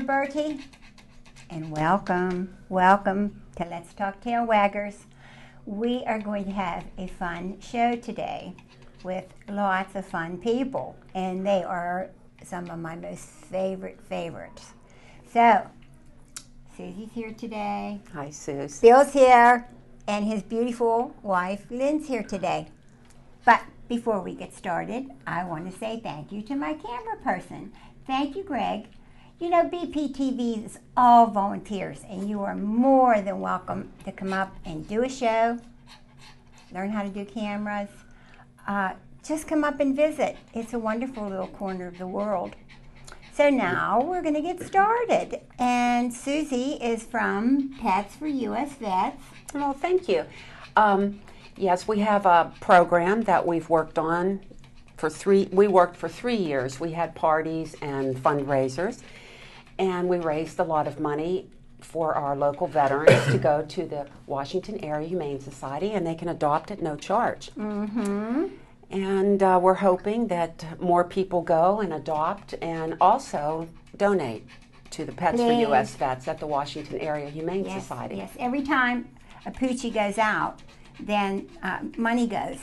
Bertie, and welcome to Let's Talk Tail Waggers. We are going to have a fun show today with lots of fun people, and they are some of my most favorites. So, Susie's here today. Hi, Suze. Bill's here, and his beautiful wife, Lynn's here today. But before we get started, I want to say thank you to my camera person. Thank you, Greg. You know, BPTV is all volunteers, and you are more than welcome to come up and do a show, learn how to do cameras. Just come up and visit. It's a wonderful little corner of the world. So now we're going to get started. And Susie is from Pets for U.S. Vets. Oh, thank you. Yes, we have a program that we've worked on we worked for 3 years. We had parties and fundraisers, and we raised a lot of money for our local veterans to go to the Washington Area Humane Society, and they can adopt at no charge. Mm-hmm. And we're hoping that more people go and adopt and also donate to the Pets for U.S. Vets at the Washington Area Humane Society. Yes, every time a Poochie goes out, then money goes.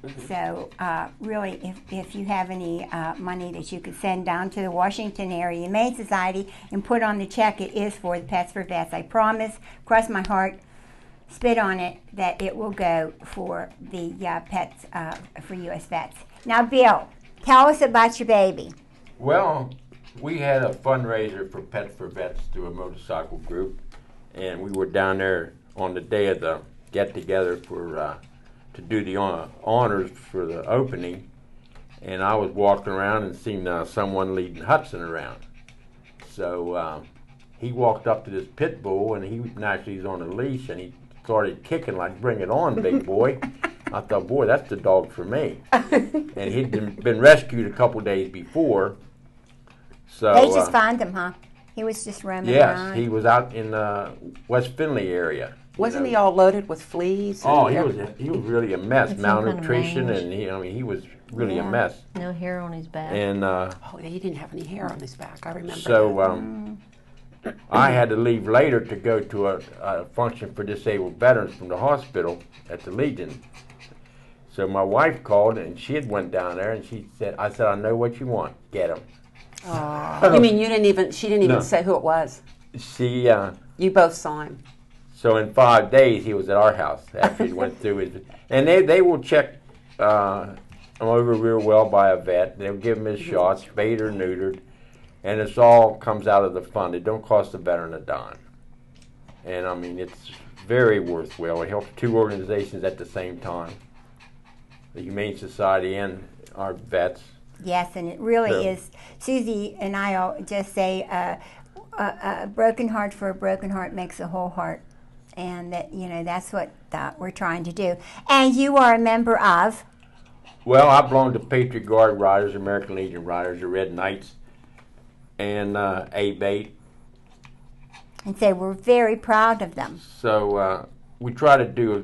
Mm-hmm. So really, if you have any money that you could send down to the Washington Area Humane Society and put on the check, it is for the Pets for Vets. I promise, cross my heart, spit on it, that it will go for the Pets for U.S. Vets. Now, Bill, tell us about your baby. Well, we had a fundraiser for Pets for Vets through a motorcycle group, and we were down there on the day of the get-together for to do the honors for the opening, and I was walking around and seen someone leading Hudson around. So he walked up to this pit bull, and he's on a leash, and he started kicking like, "Bring it on, big boy." I thought, boy, that's the dog for me. And he'd been rescued a couple days before. So they just found him, huh? He was just roaming around. Yes, he was out in West Findlay area. Wasn't he all loaded with fleas? Oh, he was really a mess. Malnutrition, and he was really a mess. No hair on his back. And he didn't have any hair on his back. I remember. So I had to leave later to go to a function for disabled veterans from the hospital at the Legion. So my wife called, and she had went down there, and I said, "I know what you want. Get him." Oh. You mean she didn't even say who it was? You both saw him. So in 5 days, he was at our house after he went through his... And they will check him over real well by a vet. They'll give him his shots, spayed or neutered, and it all comes out of the fund. It don't cost the veteran a dime. And, it's very worthwhile. It helps two organizations at the same time, the Humane Society and our vets. Yes, and it really is. Susie and I all just say a broken heart for a broken heart makes a whole heart. And that's what we're trying to do. And you are a member of? Well, I belong to Patriot Guard Riders, American Legion Riders, the Red Knights, and ABATE. And so we're very proud of them. So we try to do,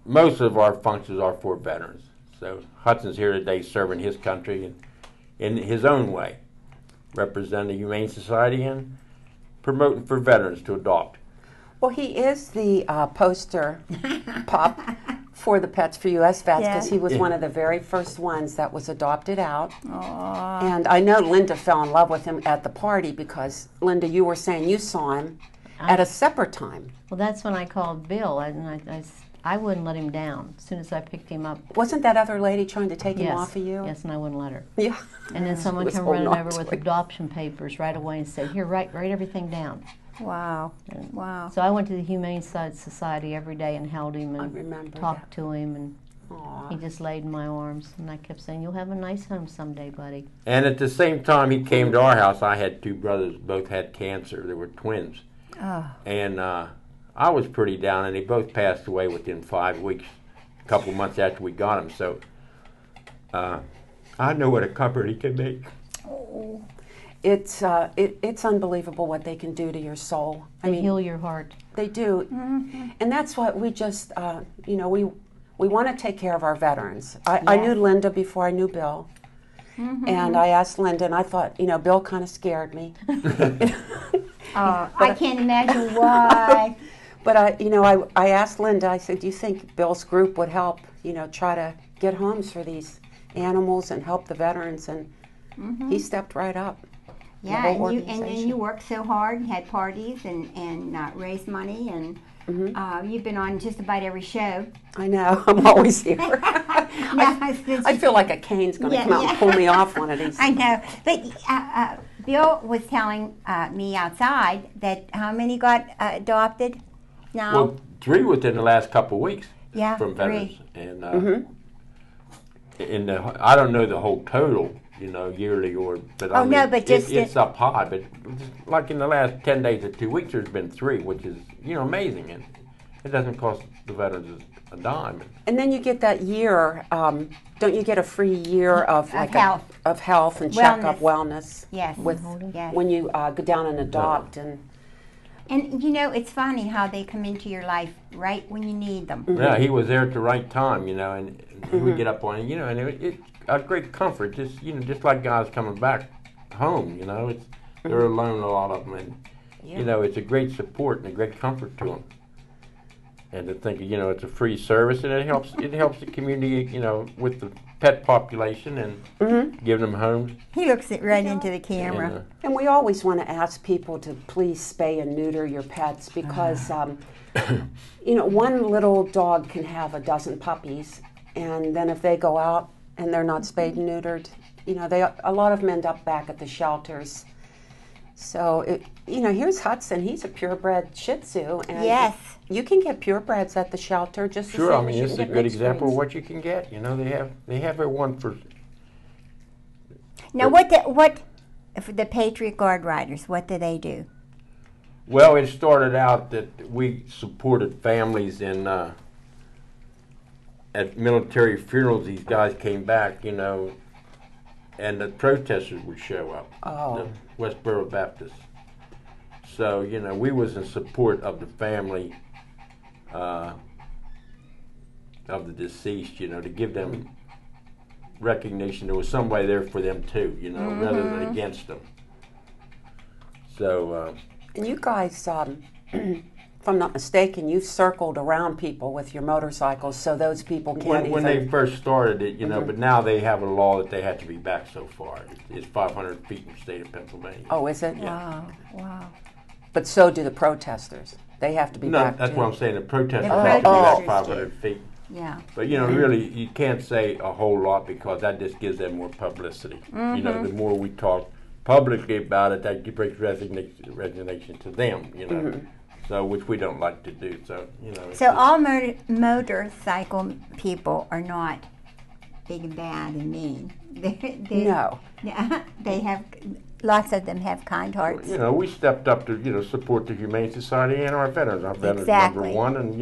most of our functions are for veterans. So Hudson's here today serving his country in his own way, representing the Humane Society and promoting for veterans to adopt. Well, he is the poster pup for the Pets for U.S. Vets because he was one of the very first ones that was adopted out. Aww. And I know Linda fell in love with him at the party because, Linda, you were saying you saw him at a separate time. Well, that's when I called Bill, and I wouldn't let him down as soon as I picked him up. Wasn't that other lady trying to take him off of you? Yes, and I wouldn't let her. Yeah. And then someone came running over with adoption papers right away and said, "Here, write everything down." Wow. Wow. So I went to the Humane Society every day and held him and talked to him, and he just laid in my arms. And I kept saying, "You'll have a nice home someday, buddy." And at the same time he came to our house, I had two brothers, both had cancer. They were twins. Oh. And I was pretty down, and they both passed away within 5 weeks, a couple months after we got them. So I know what a comfort he can make. Oh. It's unbelievable what they can do to your soul. They heal your heart. They do. Mm-hmm. And that's what we just, we want to take care of our veterans. I knew Linda before I knew Bill. Mm-hmm. And I asked Linda, and I thought, Bill kind of scared me. I can't imagine why. But I asked Linda. I said, "Do you think Bill's group would help? Try to get homes for these animals and help the veterans?" And he stepped right up. Yeah, and you worked so hard, had parties and raised money, and you've been on just about every show. I know. I'm always here. I feel like a cane's going to come out and pull me off one of these. I know. But Bill was telling me outside that how many got adopted now? Well, 3 within the last couple of weeks. Yeah, from 3. veterans. And I don't know the whole total, yearly but I mean, but just it's up high. But like in the last 10 days or 2 weeks, there's been 3, which is amazing, and it doesn't cost the veterans a dime. And then you get that year. Don't you get a free year of health and checkup wellness? Yes. When you go down and adopt and. And it's funny how they come into your life right when you need them. Yeah, he was there at the right time, and he would get up on it, and it's a great comfort. Just like guys coming back home, they're alone, a lot of them, and it's a great support and a great comfort to them. And to think, it's a free service, and it helps the community, with the pet population and giving them homes. He looks right into the camera. And we always want to ask people to please spay and neuter your pets because, one little dog can have a dozen puppies, and then if they go out and they're not spayed and neutered, a lot of them end up back at the shelters. So, here's Hudson. He's a purebred Shih Tzu. And yes. You can get purebreds at the shelter just sure. I mean, it's a good example of what you can get. They have a one for. Now, what for the Patriot Guard Riders? What do they do? Well, it started out that we supported families in at military funerals. These guys came back, and the protesters would show up. Oh. The Westboro Baptist. So we was in support of the family of the deceased, to give them recognition. There was somebody there for them too, rather than against them. So. And you guys, if I'm not mistaken, you've circled around people with your motorcycles, so those people can't when they first started it, but now they have a law that they have to be back so far. It's 500 feet in the state of Pennsylvania. Oh, is it? Yeah. Wow. But so do the protesters. They have to be back. No, that's what I'm saying. The protesters have have to be back 500 feet. Yeah. But really, you can't say a whole lot because that just gives them more publicity. The more we talk publicly about it, that brings resignation to them. So which we don't like to do. So So all motorcycle people are not big and bad and mean. No. They have. Lots of them have kind hearts. We stepped up to support the Humane Society and our veterans. Our veterans exactly. number one, and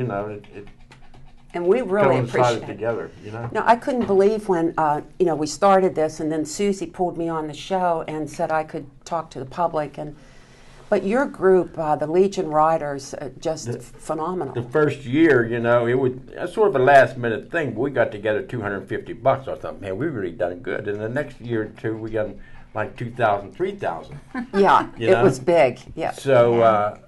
and we really appreciate it together. No, I couldn't believe when we started this, and then Susie pulled me on the show and said I could talk to the public. But your group, the Legion Riders, just phenomenal. The first year, it was sort of a last minute thing. But we got together $250. I thought, man, we really done good. And the next year or two, we got like 2,000, 3,000. Yeah, it was big. Yeah. So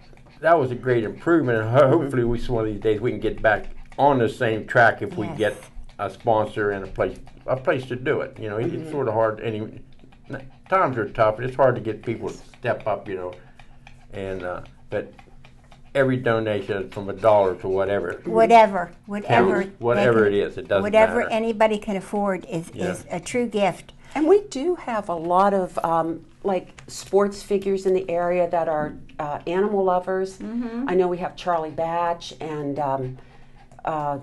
that was a great improvement, and hopefully, one of these days we can get back on the same track if we get a sponsor and a place to do it. It's sort of hard. Times are tough. It's hard to get people to step up. And but every donation from $1 to whatever it is, it doesn't whatever matter. Anybody can afford is a true gift. And we do have a lot of sports figures in the area that are animal lovers. I know we have Charlie Batch and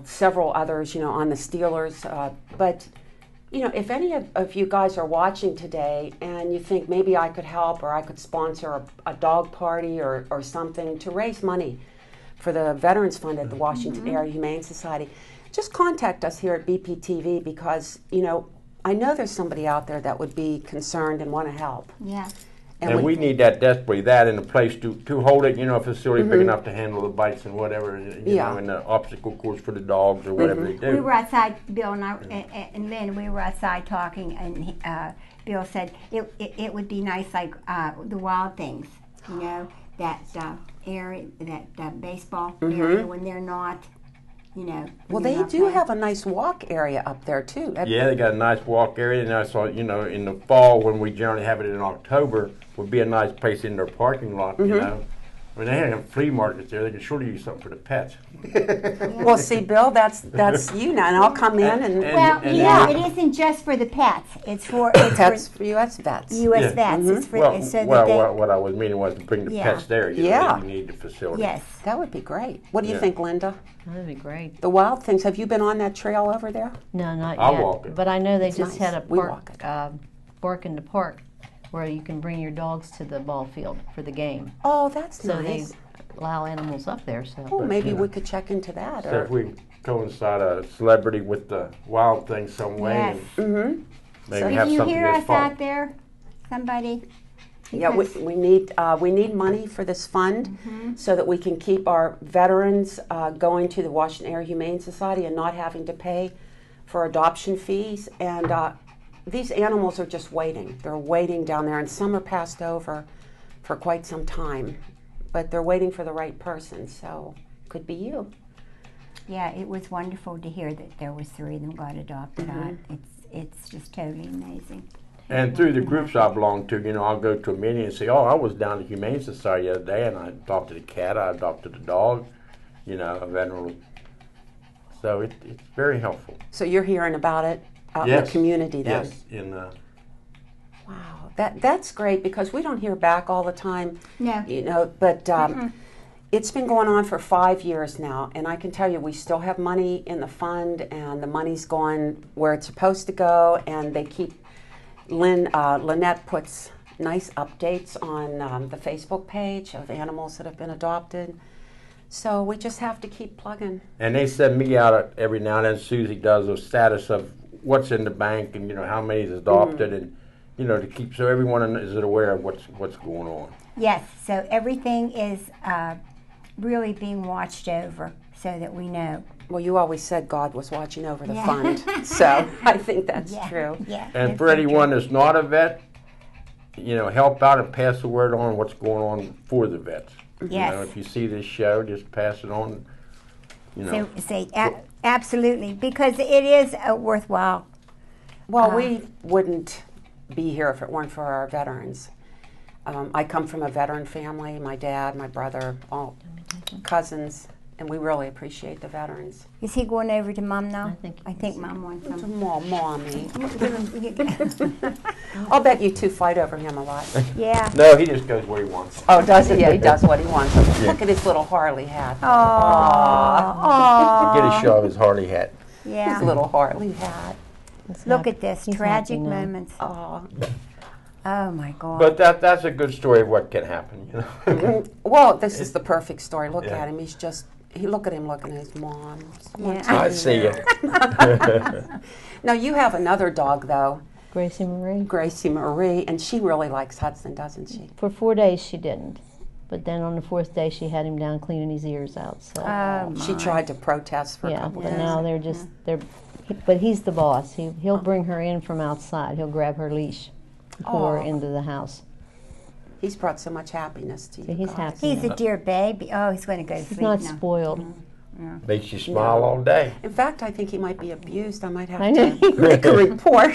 several others, on the Steelers. But if any of you guys are watching today and you think maybe I could help or I could sponsor a dog party or something to raise money for the Veterans Fund at the Washington Area Humane Society, just contact us here at BPTV because, I know there's somebody out there that would be concerned and want to help. Yeah. And we need that desperately, that in a place to hold it, a facility big enough to handle the bites and whatever, and the obstacle course for the dogs or whatever they do. We were outside, Bill and I, and Lynn, we were outside talking, and Bill said it would be nice like the wild things, that area, that baseball area when they're not, you know. Well, they do have a nice walk area up there too. Yeah, they got a nice walk area, and I saw, you know, in the fall when we generally have it in October, would be a nice place in their parking lot, you know. I mean, they have flea markets there. They can surely use something for the pets. Well, see, Bill, that's you now, and I'll come in and Well, you know, it isn't just for the pets. It's for for U.S. vets. U.S. vets. It's for Well, so well, that what I was meaning was to bring the pets there. You know, you need the facility. yes. That would be great. What do you think, Linda? That'd be great. The Wild Things. Have you been on that trail over there? No, not I'll yet. walk it. But I know they It's just nice. had a We walk it. park in the park where you can bring your dogs to the ball field for the game. Oh, that's So nice. they allow animals up there. So Oh, maybe we could check into that. So if we coincide a celebrity with the Wild Thing some way, Yes. and maybe If have you something hear this us fall. out there, somebody. Yeah, we need money for this fund so that we can keep our veterans going to the Washington Area Humane Society and not having to pay for adoption fees. And these animals are just waiting. They're waiting down there, and some are passed over for quite some time, but they're waiting for the right person. So could be you. Yeah, it was wonderful to hear that there was 3 of them got adopted. It's just totally amazing. And through the groups I belong to, you know, I'll go to a meeting and say, oh, I was down at Humane Society the other day, and I adopted a cat, I adopted a dog, you know, a veteran. So it's very helpful. So you're hearing about it out in the community then? Yes. Wow, that's great because we don't hear back all the time. No. You know, but it's been going on for 5 years now, and I can tell you we still have money in the fund, and the money's going where it's supposed to go, and they keep. Lynette puts nice updates on the Facebook page of animals that have been adopted. So we just have to keep plugging. And they send me out every now and then. Susie does a status of what's in the bank and, you know, how many is adopted, and, you know, to keep so everyone is aware of what's going on. Yes, so everything is really being watched over so that we know. Well, you always said God was watching over the fund, so I think that's true. Yeah, And for anyone that's not a vet, you know, help out and pass the word on what's going on for the vets. Yes. You know, if you see this show, just pass it on. You know. Absolutely, because it is a worthwhile. Well, we wouldn't be here if it weren't for our veterans. I come from a veteran family. My dad, my brother, all cousins, and we really appreciate the veterans. Is he going over to Mom now? I think Mom wants It's a some. mommy. I'll bet you two fight over him a lot. Yeah. No, he just goes where he wants. Oh, does he? Yeah, he does what he wants. Look at his little Harley hat. Aww. Get a show of his Harley hat. Yeah. His little Harley hat. Look at this, He's tragic happy now. moments. Oh. Oh my God. But that's a good story of what can happen, you know. Well, this is the perfect story. Look Yeah. at him. He's just, look at him looking at his mom. Yeah. I see you. Now, you have another dog, though, Gracie Marie. Gracie Marie, and she really likes Hudson, doesn't she? For 4 days she didn't, but then on the 4th day she had him down cleaning his ears out. So She tried to protest for a yeah, couple but days. now but he's the boss. He'll bring her in from outside. He'll grab her leash, and pull her Aw. into the house. He's brought so much happiness to you So he's guys. happy. He's a dear baby. Oh, he's going to go to He's sleep not now. spoiled. Makes you smile all day. In fact, I think he might be abused. I might have I know. to make a report.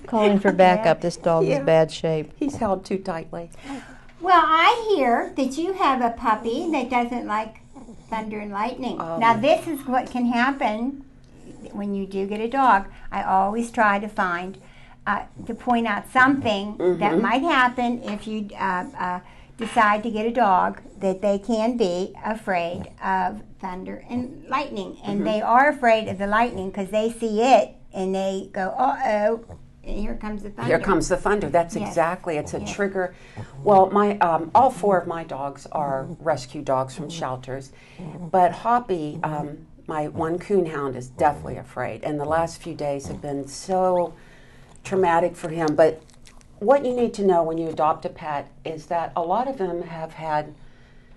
Calling for backup. This dog Yeah. is bad shape. He's held too tightly. Well, I hear that you have a puppy that doesn't like thunder and lightning. Now, this is what can happen when you do get a dog. I always try to find, to point out something that might happen if you decide to get a dog, that they can be afraid of thunder and lightning. And they are afraid of the lightning because they see it and they go, uh-oh, and here comes the thunder. Here comes the thunder. That's Yes. exactly. It's a trigger. Well, my all 4 of my dogs are rescue dogs from shelters, but Hoppy, my one coonhound, is deathly afraid. And the last few days have been so traumatic for him. But what you need to know when you adopt a pet is that a lot of them have had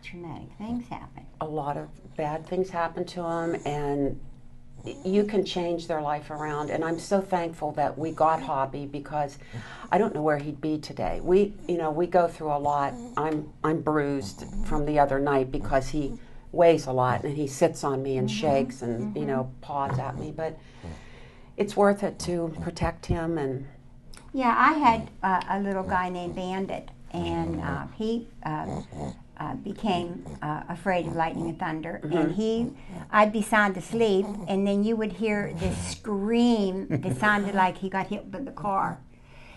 Traumatic things happen. a lot of bad things happen to them, and you can change their life around. And I'm so thankful that we got Hobby, because I don't know where he'd be today. We go through a lot. I'm bruised from the other night because he weighs a lot and he sits on me and shakes and paws at me. But it's worth it to protect him. And yeah, I had a little guy named Bandit, and he became afraid of lightning and thunder, and I'd be sound asleep, and then you would hear this scream that sounded like he got hit by the car,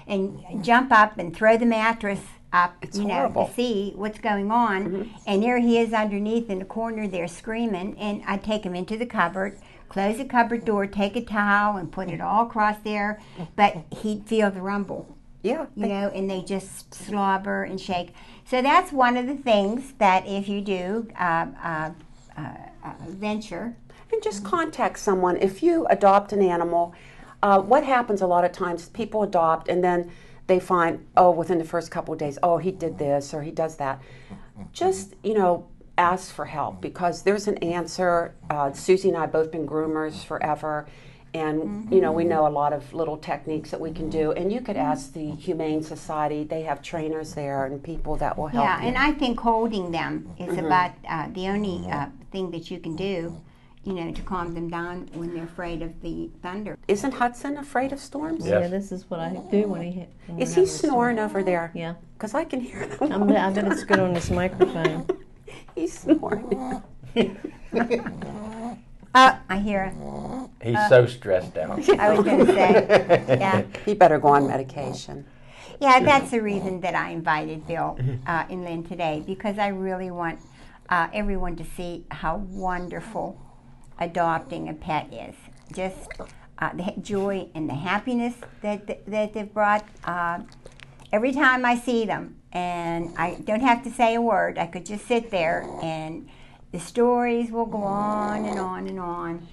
and jump up and throw the mattress up, horrible. To see what's going on, and there he is underneath in the corner there screaming, and I'd take him into the cupboard, close the cupboard door, take a towel, and put it all across there, but he'd feel the rumble. Yeah. And they just slobber and shake. So that's one of the things that if you do venture. And just contact someone. If you adopt an animal, what happens a lot of times, people adopt and then they find, within the first couple of days, he did this or he does that. Just, ask for help, because there's an answer. Susie and I have both been groomers forever. And, we know a lot of little techniques that we can do. And you could ask the Humane Society. They have trainers there and people that will help you. Yeah, and I think holding them is about the only thing that you can do, to calm them down when they're afraid of the thunder. Isn't Hudson afraid of storms? Yeah, this is what I do when he hit. Is he snoring over there? Yeah. Because I can hear them. I'm going to scoot on this microphone. He's snoring. I hear him. He's so stressed out. I was going to say, yeah. He better go on medication. Yeah, that's the reason that I invited Bill and Lynn today, because I really want everyone to see how wonderful adopting a pet is. Just the joy and the happiness that they've brought. Every time I see them, and I don't have to say a word, I could just sit there and the stories will go on and on and on,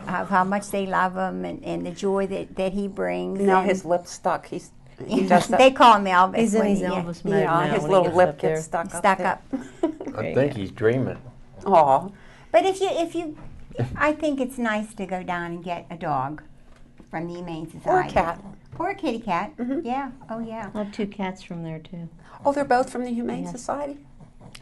of how much they love him and the joy that he brings. Now his lip's stuck. He does that. They call him Elvis. He's in his Elvis mode Yeah, now his when little he gets lip up there. gets stuck up. I think he's dreaming. Aw. But if you, I think it's nice to go down and get a dog from the Humane Society. Or a cat. Or a kitty cat. Yeah. Oh, yeah. I have 2 cats from there, too. Oh, they're both from the Humane Yes. Society?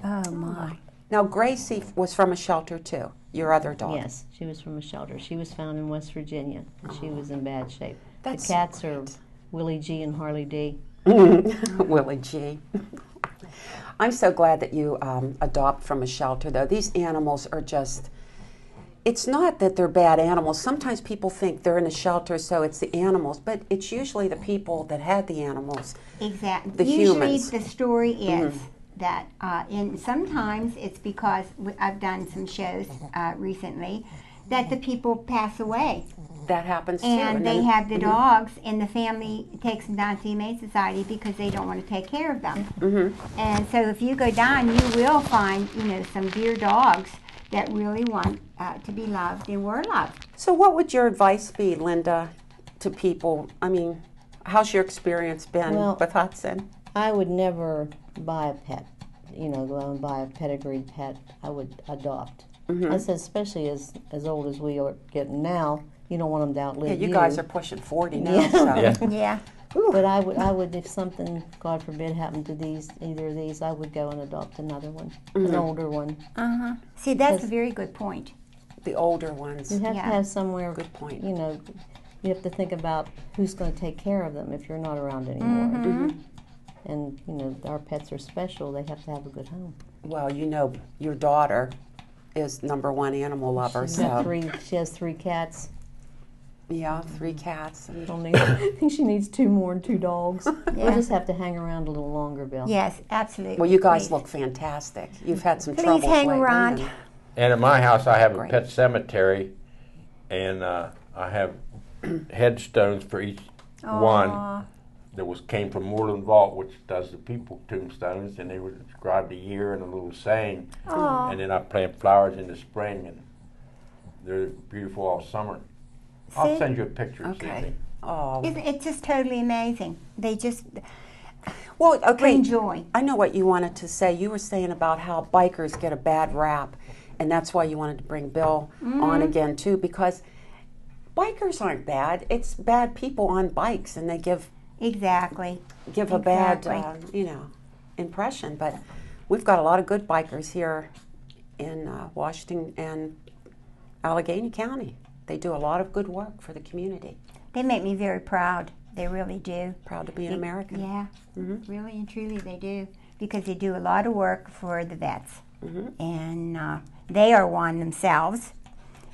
Oh, my. Now, Gracie was from a shelter, too, your other dog. Yes, she was from a shelter. She was found in West Virginia, and she was in bad shape. That's the cats are Willie G and Harley D. Willie G. I'm so glad that you adopt from a shelter, though. These animals are just, it's not that they're bad animals. Sometimes people think they're in a shelter, so it's the animals, but it's usually the people that had the animals. Exactly. The Usually humans. the story is that, and sometimes it's because I've done some shows recently, that the people pass away. That happens too. And they then- have the dogs, and the family takes them down to the Humane Society because they don't want to take care of them. And so if you go down, you will find, some dear dogs that really want to be loved and were loved. So what would your advice be, Linda, to people? I mean, how's your experience been Well, with Hudson? I would never buy a pet, go out and buy a pedigreed pet. I would adopt. I said, especially as old as we are getting now, you don't want them to outlive Yeah, you guys are pushing 40 now. Yeah. So. Yeah. Yeah. But I would, if something, God forbid, happened to either of these, I would go and adopt another one, an older one. See, that's a Because- very good point. The older ones. You have Yeah. to have somewhere. Good point. You have to think about who's going to take care of them if you're not around anymore. And our pets are special; they have to have a good home. Well, your daughter is #1 animal lover, She's so got 3. She has 3 cats. yeah, 3 cats. And I think she needs 2 more and 2 dogs. Yeah. We'll just have to hang around a little longer, Bill. Yes, absolutely. well, you guys Please. look fantastic. You've had some Please trouble hang lately, around. and- And at my house, I have a Great. pet cemetery, and I have headstones for each one. Aw. That came from Moreland Vault, which does the people tombstones, and they were described a year and a little saying. Aw. And then I plant flowers in the spring, and they're beautiful all summer. I'll See? send you a picture. Okay. Susie. Oh, It's just totally amazing. They just well, okay. bring joy. I know what you wanted to say. You were saying about how bikers get a bad rap, and that's why you wanted to bring Bill on again too, because bikers aren't bad. It's bad people on bikes, and they give Exactly. a bad, Exactly. impression. But we've got a lot of good bikers here in Washington and Allegheny County. They do a lot of good work for the community. They make me very proud. They really do. Proud to be an American. Yeah, Mhm. really and truly they do. Because they do a lot of work for the vets. Mhm. And they are one themselves.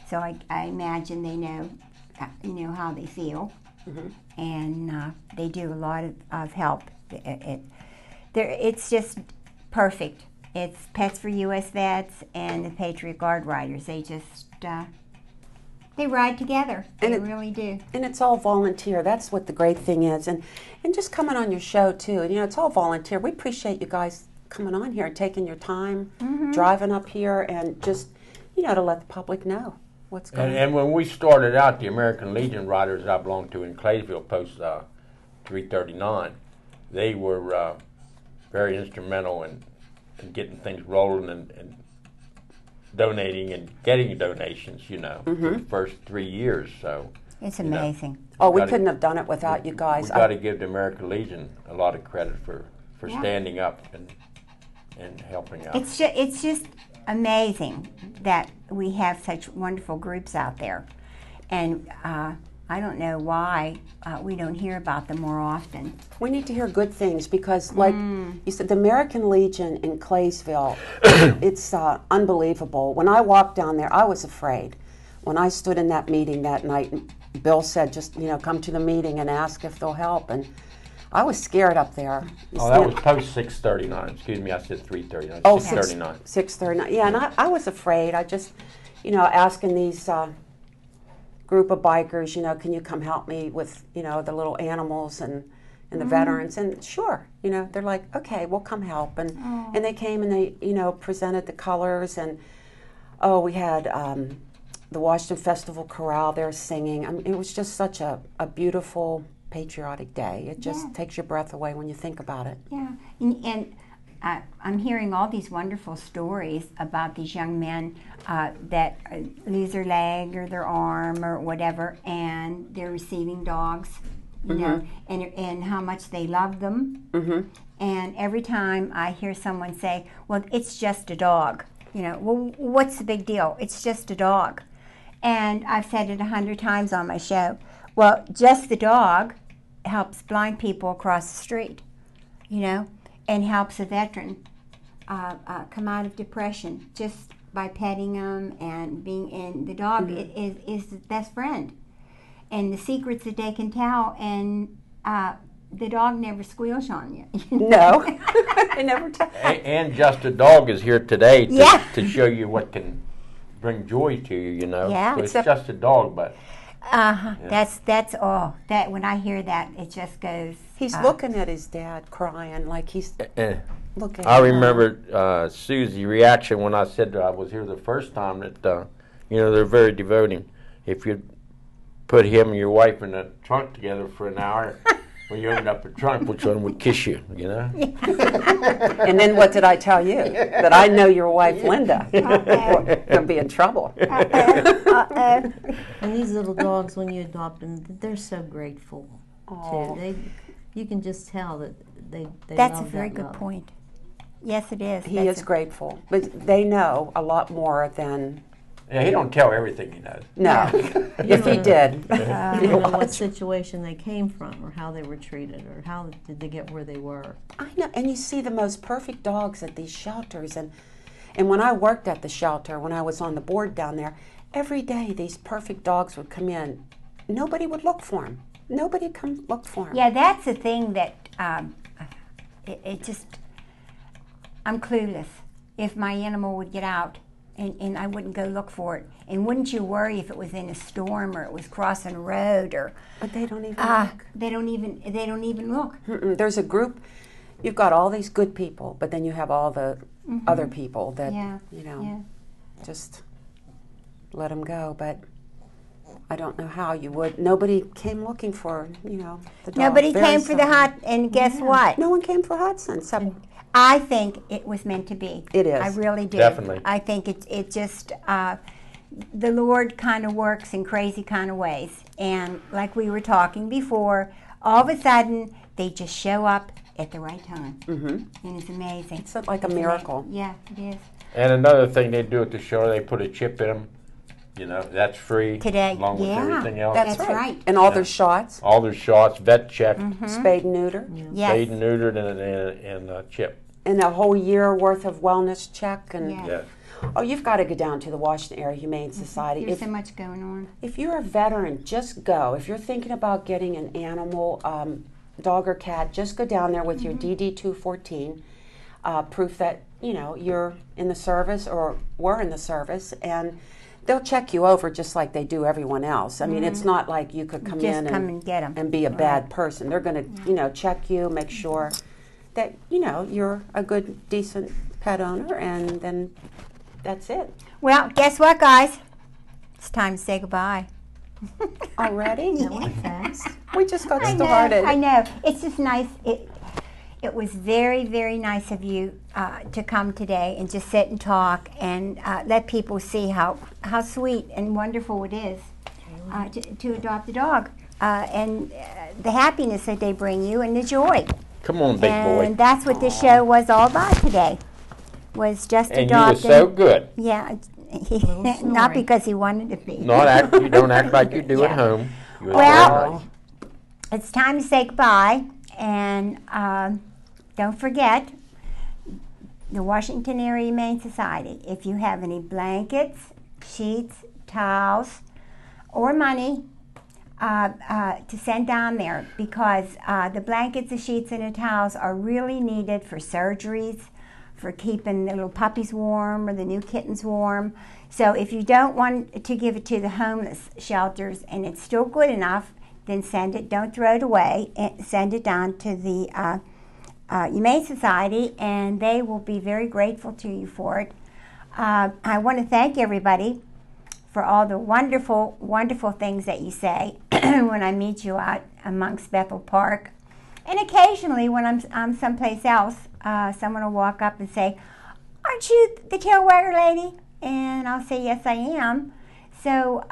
So I imagine they know, how they feel. Mhm. And they do a lot of help. It's just perfect. It's Pets for U.S. Vets and the Patriot Guard Riders. They just, they ride together. And They it- really do. And it's all volunteer. That's what the great thing is. And just coming on your show, too. And, it's all volunteer. We appreciate you guys coming on here and taking your time, driving up here, and just, to let the public know what's going on. And when we started out, the American Legion Riders I belonged to in Claysville, Post 339, they were very instrumental in getting things rolling and donating and getting donations, for the first 3 years. So It's you know, amazing. Oh, we gotta- couldn't have done it without you guys. we got to give the American Legion a lot of credit for Yeah. standing up and helping out. It's just amazing that we have such wonderful groups out there, and I don't know why we don't hear about them more often. We need to hear good things because, like you said, the American Legion in Claysville, it's unbelievable. When I walked down there, I was afraid. When I stood in that meeting that night, Bill said, just, come to the meeting and ask if they'll help. And I was scared up there. Oh, that was Post 639. Excuse me, I said 339. Oh, 639. 639. Yeah, and I was afraid. I just, asking these group of bikers, can you come help me with, the little animals and the veterans? And sure, they're like, okay, we'll come help. And they came and they, presented the colors. And, we had the Washington Festival Chorale there singing. I mean, it was just such a beautiful, patriotic day. It just takes your breath away when you think about it. Yeah, and I'm hearing all these wonderful stories about these young men that lose their leg or their arm or whatever, and they're receiving dogs, and how much they love them. Mm-hmm. And every time I hear someone say, "Well, it's just a dog," well, what's the big deal? It's just a dog. And I've said it 100 times on my show. Well, just the dog helps blind people across the street, and helps a veteran come out of depression just by petting them and being in. The dog is his best friend, and the secrets that they can tell, and the dog never squeals on you. No, I never tell. And Just a Dog is here today to, Yeah. to show you what can bring joy to you, Yeah. So it's Except- just a dog, but That's all. That when I hear that, it just goes. He's looking at his dad crying like he's looking I at him. remember Susie's reaction when I said I was here the first time that, they're very devoting. If you put him and your wife in the trunk together for an hour, when you opened up the trunk, which one would kiss you, And then what did I tell you? That I know your wife, Linda. You'll be in trouble. And these little dogs, when you adopt them, they're so grateful Aw. too. You can just tell that they That's a love very that good love. point. Yes, it is. He That's is grateful, but they know a lot more than Yeah, he don't tell everything he knows. no. If he did, You don't know what situation they came from, or how they were treated, or how did they get where they were. I know. And you see the most perfect dogs at these shelters, and when I worked at the shelter, when I was on the board down there, every day these perfect dogs would come in. Nobody would look for them. Nobody come look for them. Yeah, that's the thing that it just. I'm clueless. If my animal would get out, and I wouldn't go look for it, and wouldn't you worry if it was in a storm or it was crossing a road or? But they don't even look. They don't even look. Mm-mm. There's a group. You've got all these good people, but then you have all the other people that Yeah. Yeah. just let them go. But I don't know how you would. Nobody came looking for the dog. Nobody Very came for the seldom. hot, and guess what? No one came for Hudson. So I think it was meant to be. It is. I really do. Definitely. I think it just the Lord kind of works in crazy kind of ways. And like we were talking before, all of a sudden they just show up at the right time. And it's amazing. It's like a miracle. Yeah, it is. And another thing they do at the show, they put a chip in them. You know, that's free. Today, along with yeah, everything else. that's right. And all their shots, All their shots, vet checked, spayed and neuter, Yes. spayed and neutered, and chip. and a whole year worth of wellness check. And Yeah. Yeah. oh, you've got to go down to the Washington Area Humane Society. There's so much going on. If you're a veteran, just go. If you're thinking about getting an animal, dog or cat, just go down there with your DD-214, proof that you're in the service or were in the service, and they'll check you over just like they do everyone else. I mean, it's not like you could come Just in come and get 'em. and be a bad person. They're going to, check you, make sure that you're a good, decent pet owner, and then that's it. Well, guess what, guys? It's time to say goodbye. Already? That went fast. We just got I started. know. It's just nice. It was very, very nice of you to come today and just sit and talk and let people see how sweet and wonderful it is to adopt a dog and the happiness that they bring you and the joy. Come on, big boy. And that's what this show was all about today. Was just And you were adopting. so good. Yeah, Little not snoring. because he wanted to be. You don't act like you do at Yeah. home. You was Well- very nice. It's time to say goodbye, and don't forget the Washington Area Humane Society. If you have any blankets, sheets, towels, or money to send down there, because the blankets, the sheets, and the towels are really needed for surgeries, for keeping the little puppies warm or the new kittens warm. So if you don't want to give it to the homeless shelters and it's still good enough, then send it. Don't throw it away. Send it down to the Humane Society, and they will be very grateful to you for it. I want to thank everybody for all the wonderful, wonderful things that you say when I meet you out amongst Bethel Park. And occasionally when I'm someplace else, someone will walk up and say, "Aren't you the tail wagger lady?" And I'll say, "Yes, I am." So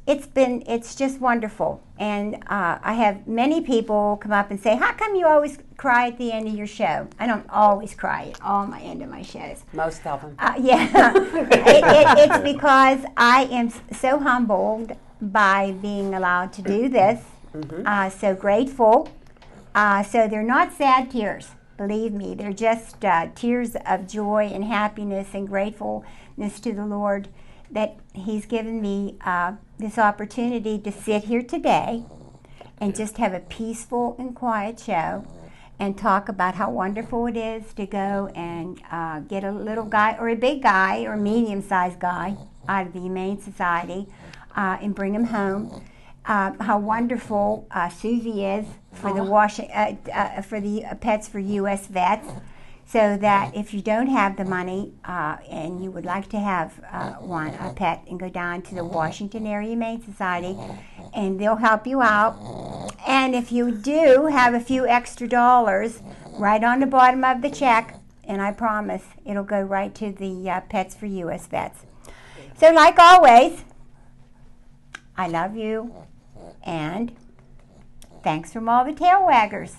it's just wonderful. And I have many people come up and say, "How come you always cry at the end of your show?" I don't always cry at all my end of my shows. Most of them. Yeah, it's because I am so humbled by being allowed to do this. So grateful. So they're not sad tears, believe me. They're just tears of joy and happiness and gratefulness to the Lord that He's given me this opportunity to sit here today and just have a peaceful and quiet show and talk about how wonderful it is to go and get a little guy or a big guy or medium-sized guy out of the Humane Society and bring him home. How wonderful Susie is for the Pets for U.S. Vets, so that if you don't have the money and you would like to have a pet, and go down to the Washington Area Humane Society, and they'll help you out. And if you do have a few extra dollars, right on the bottom of the check, and I promise it'll go right to the Pets for U.S. Vets. So like always, I love you, and thanks from all the tail waggers.